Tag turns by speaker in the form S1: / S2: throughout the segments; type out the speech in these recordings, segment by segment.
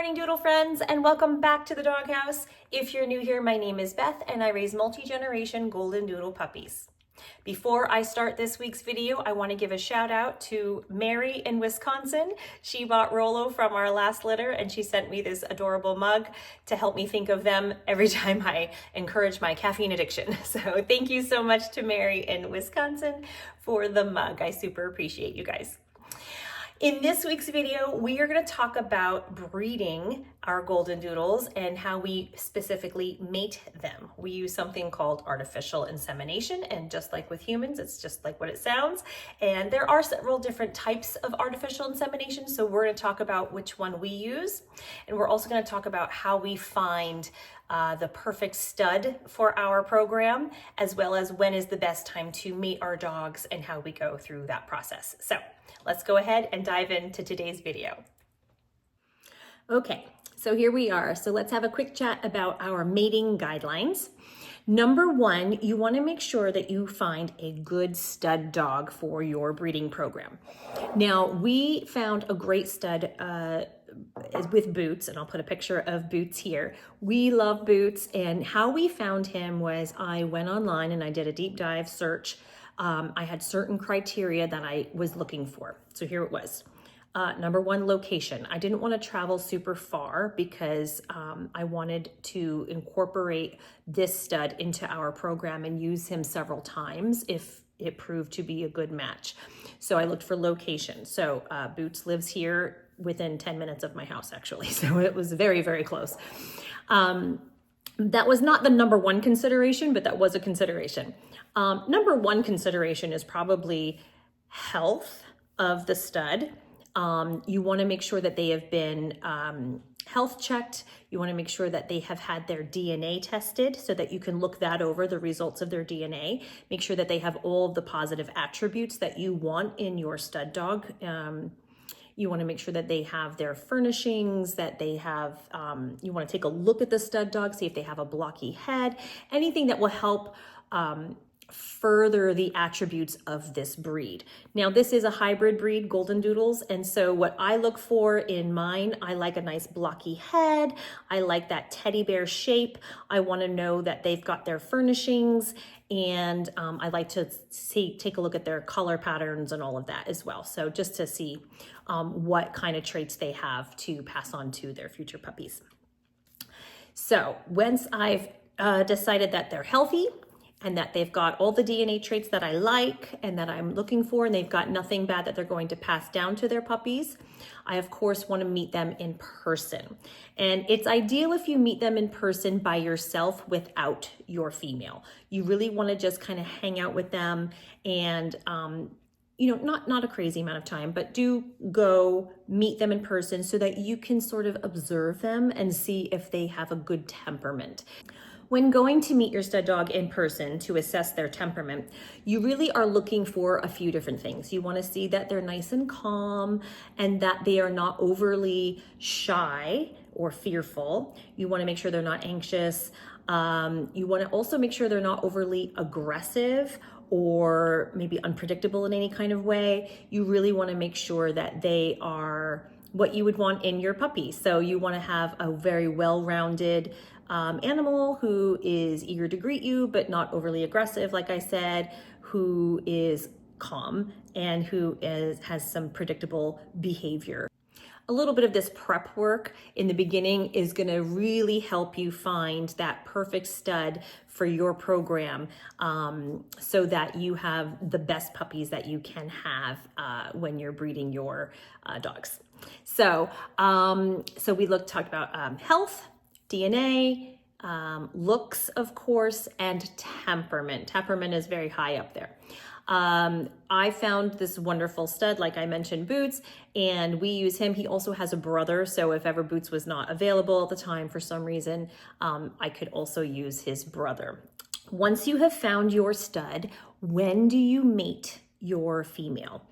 S1: morning, Doodle friends, and welcome back to the doghouse. If you're new here, my name is Beth, and I raise multi-generation golden doodle puppies. Before I start this week's video, I want to give a shout out to Mary in Wisconsin. She bought Rolo from our last litter, and she sent me this adorable mug to help me think of them every time I encourage my caffeine addiction. So thank you so much to Mary in Wisconsin for the mug. I super appreciate you guys. In this week's video, we are going to talk about breeding our golden doodles and how we specifically mate them. We use something called artificial insemination, and just like with humans, it's just like what it sounds. And there are several different types of artificial insemination, so we're going to talk about which one we use. And we're also going to talk about how we find the perfect stud for our program, as well as when is the best time to mate our dogs and how we go through that process. So let's go ahead and dive into today's video. Okay, so here we are. So let's have a quick chat about our mating guidelines. Number one, you want to make sure that you find a good stud dog for your breeding program. Now, we found a great stud with Boots, and I'll put a picture of Boots here. We love Boots, and how we found him was I went online and I did a deep dive search. I had certain criteria that I was looking for. So here it was. Number one, location. I didn't want to travel super far because I wanted to incorporate this stud into our program and use him several times if it proved to be a good match. So I looked for location. So Boots lives here within 10 minutes of my house, actually. So it was very, very close. That was not the number one consideration, but that was a consideration. Number one consideration is probably health of the stud. You want to make sure that they have been health checked. You want to make sure that they have had their DNA tested so that you can look that over, the results of their DNA. Make sure that they have all of the positive attributes that you want in your stud dog. You want to make sure that they have their furnishings, that they have, you want to take a look at the stud dog, see if they have a blocky head, anything that will help further the attributes of this breed. Now, this is a hybrid breed, Golden Doodles, and so what I look for in mine, I like a nice blocky head. I like that teddy bear shape. I want to know that they've got their furnishings, and I like to take a look at their color patterns and all of that as well. So just to see what kind of traits they have to pass on to their future puppies. So once I've decided that they're healthy, and that they've got all the DNA traits that I like and that I'm looking for, and they've got nothing bad that they're going to pass down to their puppies, I of course want to meet them in person. And it's ideal if you meet them in person by yourself without your female. You really want to just kind of hang out with them and not a crazy amount of time, but do go meet them in person so that you can sort of observe them and see if they have a good temperament. When going to meet your stud dog in person to assess their temperament, you really are looking for a few different things. You want to see that they're nice and calm and that they are not overly shy or fearful. You want to make sure they're not anxious. You want to also make sure they're not overly aggressive or maybe unpredictable in any kind of way. You really want to make sure that they are what you would want in your puppy. So you want to have a very well-rounded animal who is eager to greet you, but not overly aggressive, like I said, who is calm and who has some predictable behavior. A little bit of this prep work in the beginning is going to really help you find that perfect stud for your program so that you have the best puppies that you can have when you're breeding your dogs. So we talked about health, DNA, looks, of course, and temperament. Temperament is very high up there. I found this wonderful stud, like I mentioned, Boots, and we use him. He also has a brother, so if ever Boots was not available at the time for some reason, I could also use his brother. Once you have found your stud, when do you mate your female?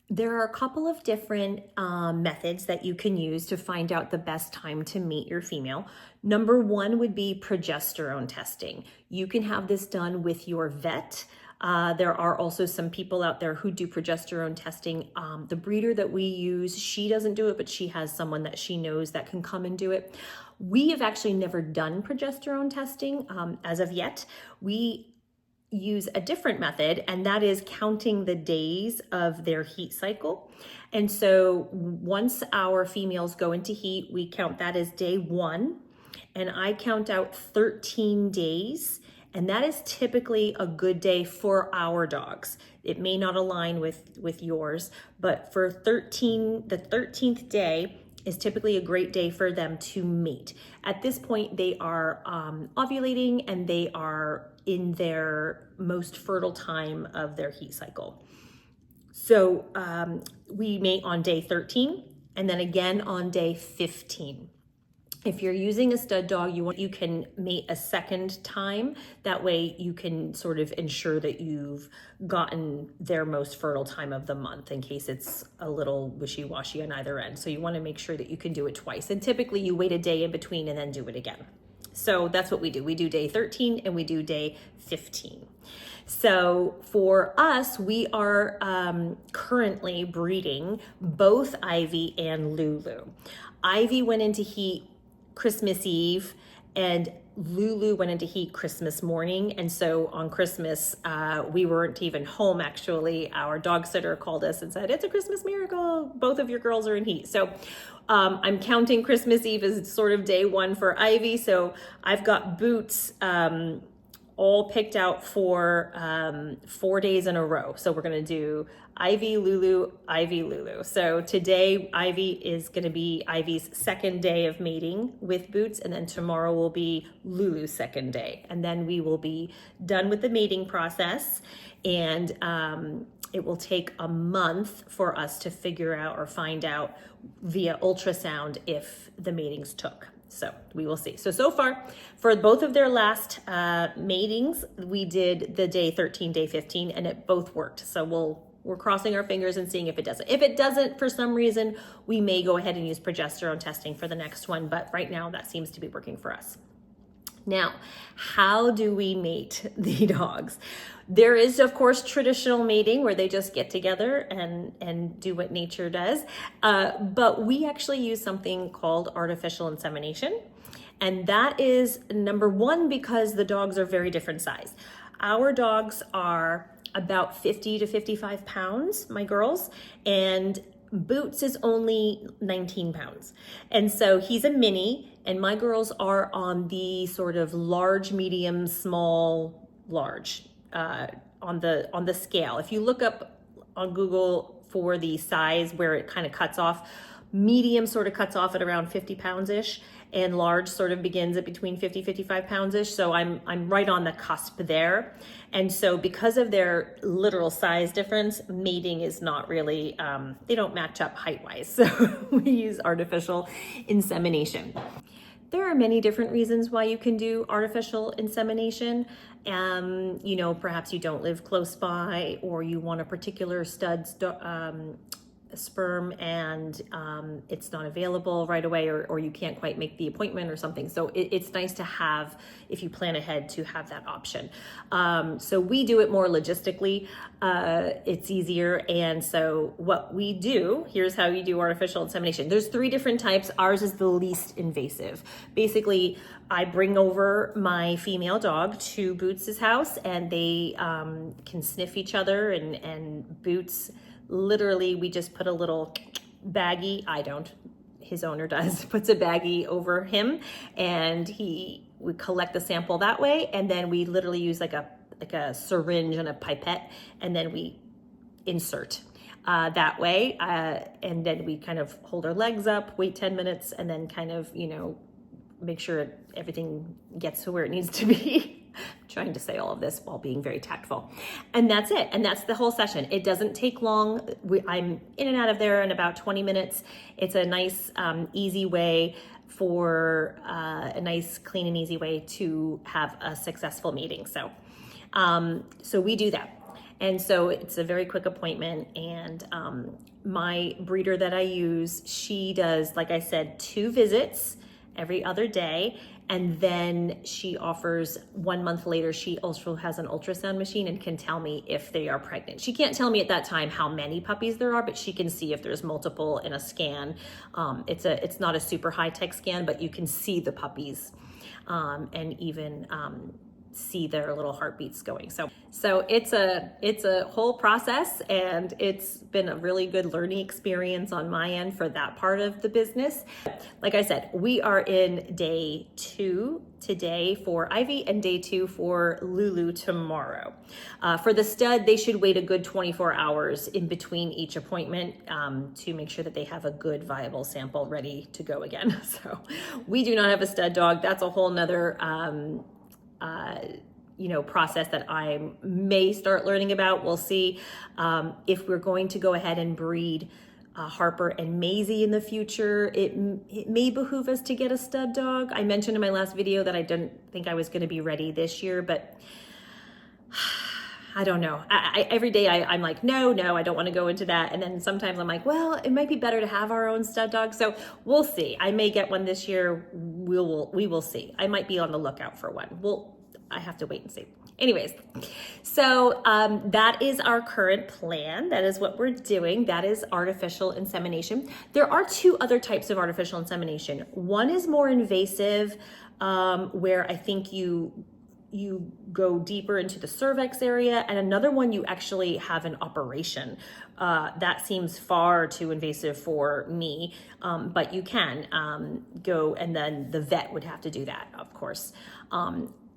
S1: There are a couple of different methods that you can use to find out the best time to mate your female. Number one would be progesterone testing. You can have this done with your vet. There are also some people out there who do progesterone testing. The breeder that we use, she doesn't do it, but she has someone that she knows that can come and do it. We have actually never done progesterone testing as of yet. We use a different method, and that is counting the days of their heat cycle. And so once our females go into heat, we count that as day 1, and I count out 13 days, and that is typically a good day for our dogs. It may not align with yours, but for the 13th day is typically a great day for them to mate. At this point, they are ovulating, and they are in their most fertile time of their heat cycle. So we mate on day 13 and then again on day 15. If you're using a stud dog, you can mate a second time. That way you can sort of ensure that you've gotten their most fertile time of the month in case it's a little wishy-washy on either end. So you want to make sure that you can do it twice. And typically you wait a day in between and then do it again. So that's what we do. We do day 13 and we do day 15. So for us, we are currently breeding both Ivy and Lulu. Ivy went into heat Christmas Eve, and Lulu went into heat Christmas morning. And so on Christmas, we weren't even home, actually. Our dog sitter called us and said, "It's a Christmas miracle. Both of your girls are in heat." So I'm counting Christmas Eve as sort of day 1 for Ivy. So I've got Boots all picked out for 4 days in a row. So we're gonna do Ivy, Lulu, Ivy, Lulu. So today, Ivy is gonna be Ivy's second day of mating with Boots, and then tomorrow will be Lulu's second day. And then we will be done with the mating process, and it will take a month for us to figure out or find out via ultrasound if the matings took. So we will see. So far, for both of their last matings, we did the day 13, day 15, and it both worked. So we're crossing our fingers and seeing if it doesn't. If it doesn't, for some reason, we may go ahead and use progesterone testing for the next one, but right now that seems to be working for us. Now, how do we mate the dogs? There is, of course, traditional mating where they just get together and do what nature does. But we actually use something called artificial insemination. And that is number 1, because the dogs are very different size. Our dogs are about 50 to 55 pounds, my girls, and Boots is only 19 pounds. And so he's a mini, and my girls are on the sort of large, medium, small, large on the scale. If you look up on Google for the size where it kind of cuts off, medium sort of cuts off at around 50 pounds-ish, and large sort of begins at between 50, 55 pounds-ish. So I'm right on the cusp there. And so because of their literal size difference, mating is not really, they don't match up height-wise. So we use artificial insemination. There are many different reasons why you can do artificial insemination. Perhaps you don't live close by, or you want a particular stud's sperm and it's not available right away, or you can't quite make the appointment or something. So it's nice to have, if you plan ahead, to have that option. So we do it more logistically. It's easier. And so what we do, here's how you do artificial insemination. There's 3 different types. Ours is the least invasive. Basically, I bring over my female dog to Boots's house, and they can sniff each other, and Boots, literally, we just put a little baggie, I don't, his owner does, puts a baggie over him, and we collect the sample that way, and then we literally use like a syringe and a pipette, and then we insert that way, and then we kind of hold our legs up, wait 10 minutes, and then kind of, make sure everything gets to where it needs to be. Trying to say all of this while being very tactful. And that's it. And that's the whole session. It doesn't take long. I'm in and out of there in about 20 minutes. It's a nice, easy way for a nice, clean and easy way to have a successful meeting. So we do that. And so it's a very quick appointment. And my breeder that I use, she does, like I said, 2 visits. every other day. And then she offers 1 month later, she also has an ultrasound machine and can tell me if they are pregnant. She can't tell me at that time how many puppies there are, but she can see if there's multiple in a scan. It's not a super high tech scan, but you can see the puppies and even see their little heartbeats going. So it's a whole process, and it's been a really good learning experience on my end for that part of the business. Like I said, we are in day 2 today for Ivy and day 2 for Lulu tomorrow. For the stud, they should wait a good 24 hours in between each appointment to make sure that they have a good viable sample ready to go again. So we do not have a stud dog. That's a whole nother process that I may start learning about. We'll see if we're going to go ahead and breed Harper and Maisie in the future. It may behoove us to get a stud dog. I mentioned in my last video that I didn't think I was going to be ready this year, but I don't know. Every day I'm like, no, I don't want to go into that. And then sometimes I'm like, well, it might be better to have our own stud dog. So we'll see. I may get one this year. We will see. I might be on the lookout for one. I have to wait and see. Anyways, so that is our current plan. That is what we're doing. That is artificial insemination. There are 2 other types of artificial insemination. One is more invasive, where I think you go deeper into the cervix area, and another one you actually have an operation. That seems far too invasive for me, but you can go, and then the vet would have to do that, of course.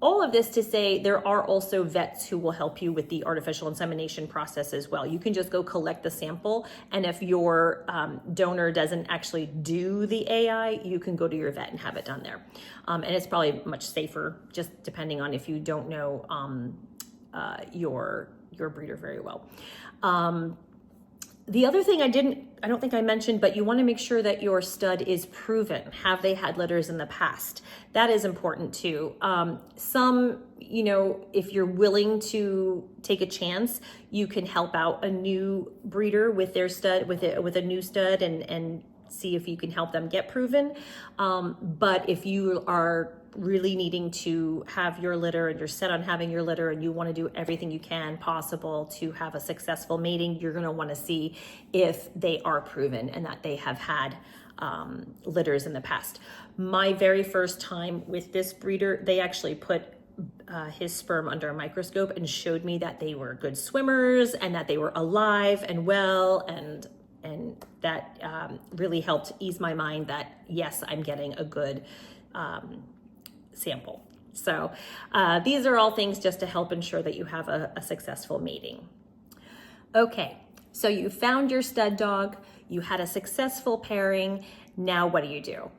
S1: All of this to say, there are also vets who will help you with the artificial insemination process as well. You can just go collect the sample, and if your donor doesn't actually do the AI, you can go to your vet and have it done there. And it's probably much safer, just depending on if you don't know your breeder very well. The other thing I don't think I mentioned, but you want to make sure that your stud is proven. Have they had litters in the past? That is important too. If you're willing to take a chance, you can help out a new breeder with their stud, with a new stud, and see if you can help them get proven. But if you are really needing to have your litter and you're set on having your litter and you want to do everything you can possible to have a successful mating, you're going to want to see if they are proven and that they have had litters in the past. My very first time with this breeder, they actually put his sperm under a microscope and showed me that they were good swimmers and that they were alive and well, and that really helped ease my mind that yes, I'm getting a good sample. So these are all things just to help ensure that you have a successful mating. Okay, so you found your stud dog, you had a successful pairing. Now what do?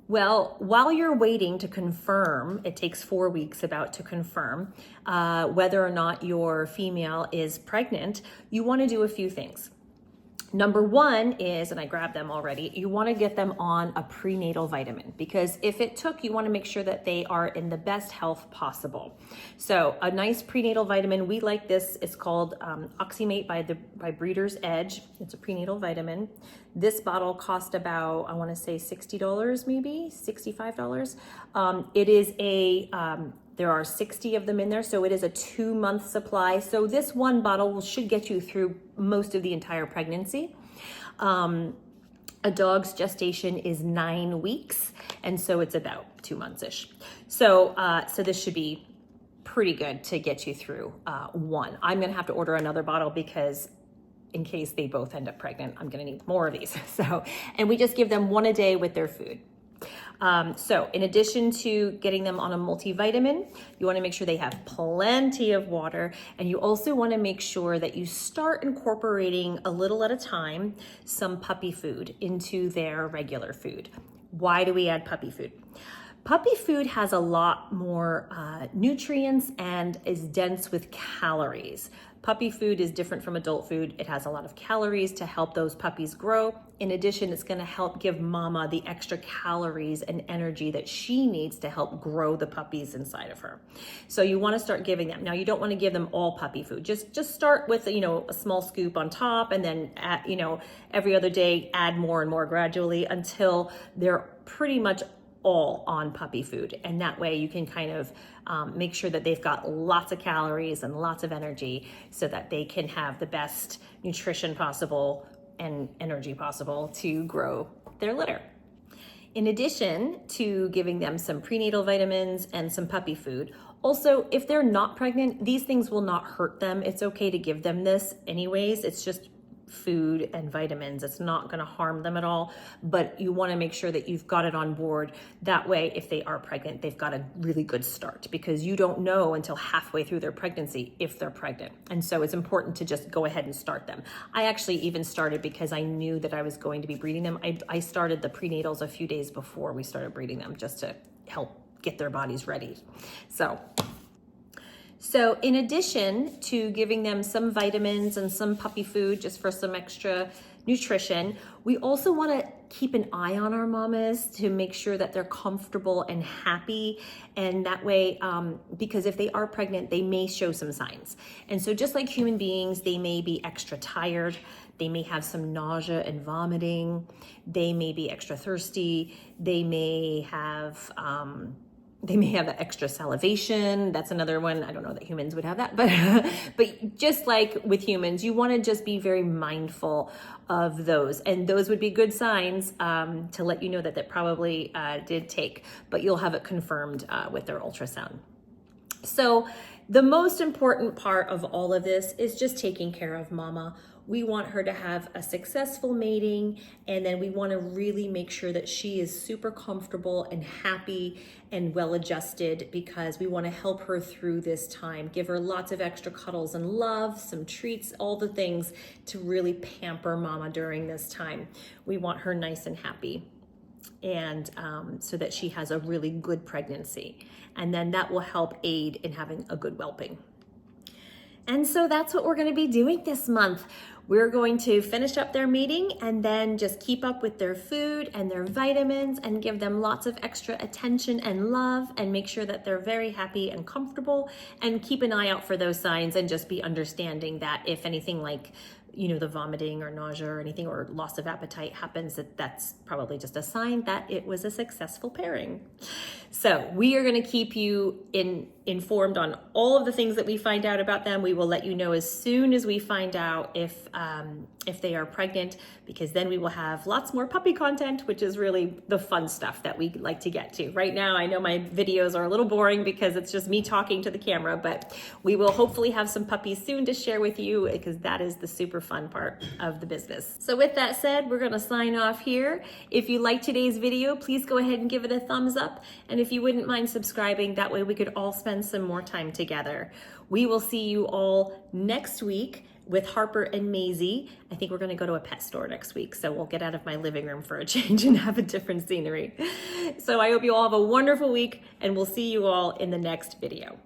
S1: Well, while you're waiting to confirm, it takes 4 weeks about to confirm whether or not your female is pregnant, you want to do a few things. Number 1 is, and I grabbed them already, you want to get them on a prenatal vitamin, because if it took, you want to make sure that they are in the best health possible. So a nice prenatal vitamin, we like this, it's called Oxymate by Breeder's Edge. It's a prenatal vitamin. This bottle cost about, I want to say $60, maybe $65. It is there are 60 of them in there, so it is a 2-month supply. So this one bottle should get you through most of the entire pregnancy. A dog's gestation is 9 weeks, and so it's about 2 months-ish. So this should be pretty good to get you through one. I'm gonna have to order another bottle because in case they both end up pregnant, I'm gonna need more of these. And we just give them 1 a day with their food. So in addition to getting them on a multivitamin, you want to make sure they have plenty of water, and you also want to make sure that you start incorporating a little at a time some puppy food into their regular food. Why do we add puppy food? Puppy food has a lot more nutrients and is dense with calories. Puppy food is different from adult food. It has a lot of calories to help those puppies grow. In addition, it's going to help give mama the extra calories and energy that she needs to help grow the puppies inside of her. So you want to start giving them. Now, you don't want to give them all puppy food. Just start with, a small scoop on top, and then every other day add more and more gradually until they're pretty much all on puppy food. And that way you can kind of make sure that they've got lots of calories and lots of energy so that they can have the best nutrition possible and energy possible to grow their litter. In addition to giving them some prenatal vitamins and some puppy food, also, if they're not pregnant, these things will not hurt them. It's okay to give them this anyways. It's just food and vitamins. It's not going to harm them at all, but you want to make sure that you've got it on board. That way, if they are pregnant, they've got a really good start, because you don't know until halfway through their pregnancy if they're pregnant. And so it's important to just go ahead and start them. I actually even started because I knew that I was going to be breeding them. I started the prenatals a few days before we started breeding them, just to help get their bodies ready. So in addition to giving them some vitamins and some puppy food just for some extra nutrition, we also want to keep an eye on our mamas to make sure that they're comfortable and happy. And that way, because if they are pregnant, they may show some signs. And so just like human beings, they may be extra tired. They may have some nausea and vomiting. They may be extra thirsty. They may have extra salivation. That's another one. I don't know that humans would have that, but just like with humans, you want to just be very mindful of those. And those would be good signs to let you know that that probably did take, but you'll have it confirmed with their ultrasound. So the most important part of all of this is just taking care of mama. We want her to have a successful mating, and then we want to really make sure that she is super comfortable and happy and well adjusted, because we want to help her through this time. Give her lots of extra cuddles and love, some treats, all the things to really pamper mama during this time. We want her nice and happy, and so that she has a really good pregnancy. And then that will help aid in having a good whelping. And so that's what we're going to be doing this month. We're going to finish up their mating and then just keep up with their food and their vitamins and give them lots of extra attention and love, and make sure that they're very happy and comfortable, and keep an eye out for those signs, and just be understanding that if anything like, the vomiting or nausea or anything, or loss of appetite happens, that's probably just a sign that it was a successful pairing. So we are going to keep you informed on all of the things that we find out about them. We will let you know as soon as we find out if they are pregnant, because then we will have lots more puppy content, which is really the fun stuff that we like to get to. Right now, I know my videos are a little boring because it's just me talking to the camera, but we will hopefully have some puppies soon to share with you, because that is the super fun part of the business. So with that said, we're going to sign off here. If you liked today's video, please go ahead and give it a thumbs up. And if you wouldn't mind subscribing, that way we could all spend some more time together. We will see you all next week with Harper and Maisie. I think we're going to go to a pet store next week, so we'll get out of my living room for a change and have a different scenery. So I hope you all have a wonderful week, and we'll see you all in the next video.